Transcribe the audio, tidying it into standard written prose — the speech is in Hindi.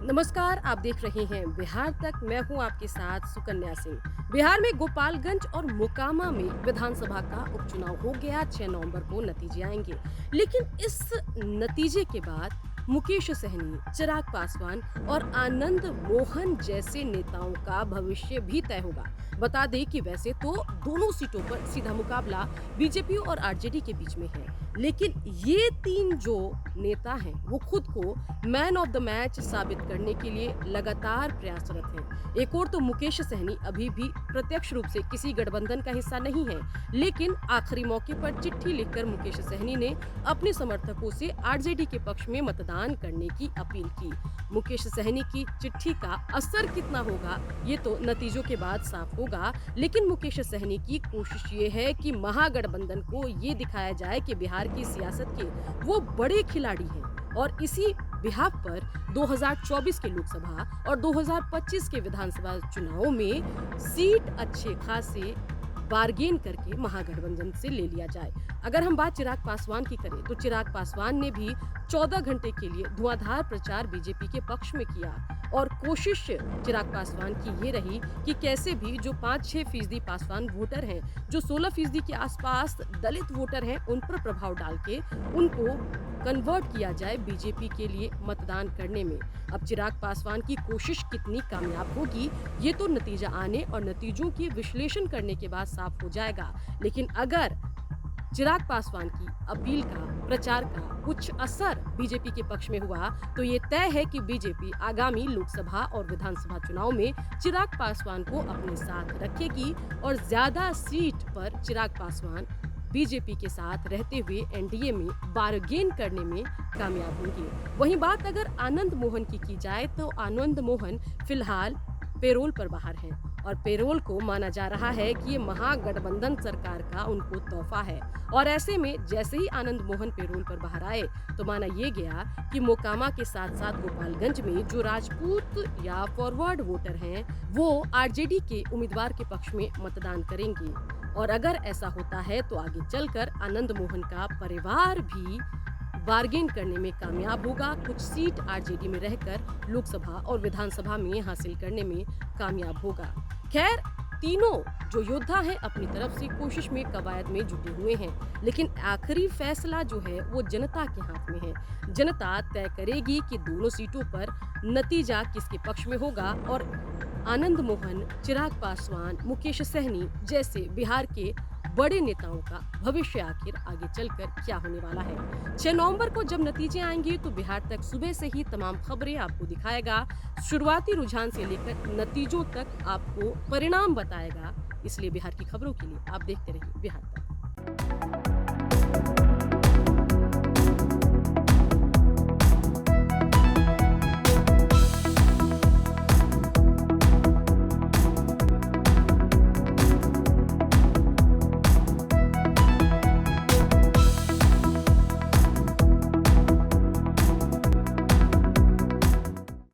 नमस्कार, आप देख रहे हैं बिहार तक। मैं हूं आपके साथ सुकन्या सिंह। बिहार में गोपालगंज और मोकामा में विधानसभा का उपचुनाव हो गया। 6 नवंबर को नतीजे आएंगे, लेकिन इस नतीजे के बाद मुकेश सहनी, चिराग पासवान और आनंद मोहन जैसे नेताओं का भविष्य भी तय होगा। बता दें कि वैसे तो दोनों सीटों पर सीधा मुकाबला बीजेपी और आरजेडी के बीच में है, लेकिन ये तीन जो नेता हैं वो खुद को मैन ऑफ द मैच साबित करने के लिए लगातार प्रयासरत हैं। एक और तो मुकेश सहनी अभी भी प्रत्यक्ष रूप से किसी गठबंधन का हिस्सा नहीं है, लेकिन आखिरी मौके पर चिट्ठी लिखकर मुकेश सहनी ने अपने समर्थकों से आरजेडी के पक्ष में मतदान करने की अपील की। मुकेश सहनी की चिट्ठी का असर कितना होगा ये तो नतीजों के बाद साफ होगा, लेकिन मुकेश सहनी की कोशिश ये है कि महागठबंधन को ये दिखाया जाए कि बिहार की सियासत के वो बड़े खिलाड़ी हैं और इसी बिहाफ पर 2024 के लोकसभा और 2025 के विधानसभा चुनावों में सीट अच्छे खासे बार्गेन करके महागठबंधन से ले लिया जाए। अगर हम बात चिराग पासवान की करें तो चिराग पासवान ने भी 14 घंटे के लिए धुआंधार प्रचार बीजेपी के पक्ष में किया और कोशिश चिराग पासवान की ये रही कि कैसे भी जो 5-6% पासवान वोटर हैं, जो 16% के आसपास दलित वोटर हैं, उन पर प्रभाव डाल के उनको कन्वर्ट किया जाए बीजेपी के लिए मतदान करने में। अब चिराग पासवान की कोशिश कितनी कामयाब होगी ये तो नतीजा आने और नतीजों की विश्लेषण करने के बाद साफ हो जाएगा। लेकिन अगर चिराग पासवान की अपील का, प्रचार का कुछ असर बीजेपी के पक्ष में हुआ तो ये तय है कि बीजेपी आगामी लोकसभा और विधानसभा चुनाव में चिराग पासवान को अपने साथ रखेगी और ज्यादा सीट पर चिराग पासवान बीजेपी के साथ रहते हुए एनडीए में बारगेन करने में कामयाब होंगे। वहीं बात अगर आनंद मोहन की जाए तो आनंद मोहन फिलहाल पेरोल पर बाहर हैं और पेरोल को माना जा रहा है कि ये महागठबंधन सरकार का उनको तोहफा है और ऐसे में जैसे ही आनंद मोहन पेरोल पर बाहर आए तो माना ये गया कि मोकामा के साथ साथ गोपालगंज में जो राजपूत या फॉरवर्ड वोटर हैं वो आरजेडी के उम्मीदवार के पक्ष में मतदान करेंगे और अगर ऐसा होता है तो आगे चलकर आनंद मोहन का परिवार भी बार्गेन करने में कामयाब होगा, कुछ सीट आरजेडी में रहकर लोकसभा और विधानसभा में हासिल करने में कामयाब होगा। खैर, तीनों जो योद्धा हैं अपनी तरफ से कोशिश में कवायद में जुटे हुए हैं, लेकिन आखिरी फैसला जो है वो जनता के हाथ में है। जनता तय करेगी कि दोनों सीटों पर नतीजा किसके पक्ष में होगा और आनंद मोहन, चिराग पासवान, मुकेश सहनी जैसे बिहार के बड़े नेताओं का भविष्य आखिर आगे चलकर क्या होने वाला है। 6 नवंबर को जब नतीजे आएंगे तो बिहार तक सुबह से ही तमाम खबरें आपको दिखाएगा। शुरुआती रुझान से लेकर नतीजों तक आपको परिणाम बताएगा। इसलिए बिहार की खबरों के लिए आप देखते रहिए बिहार तक।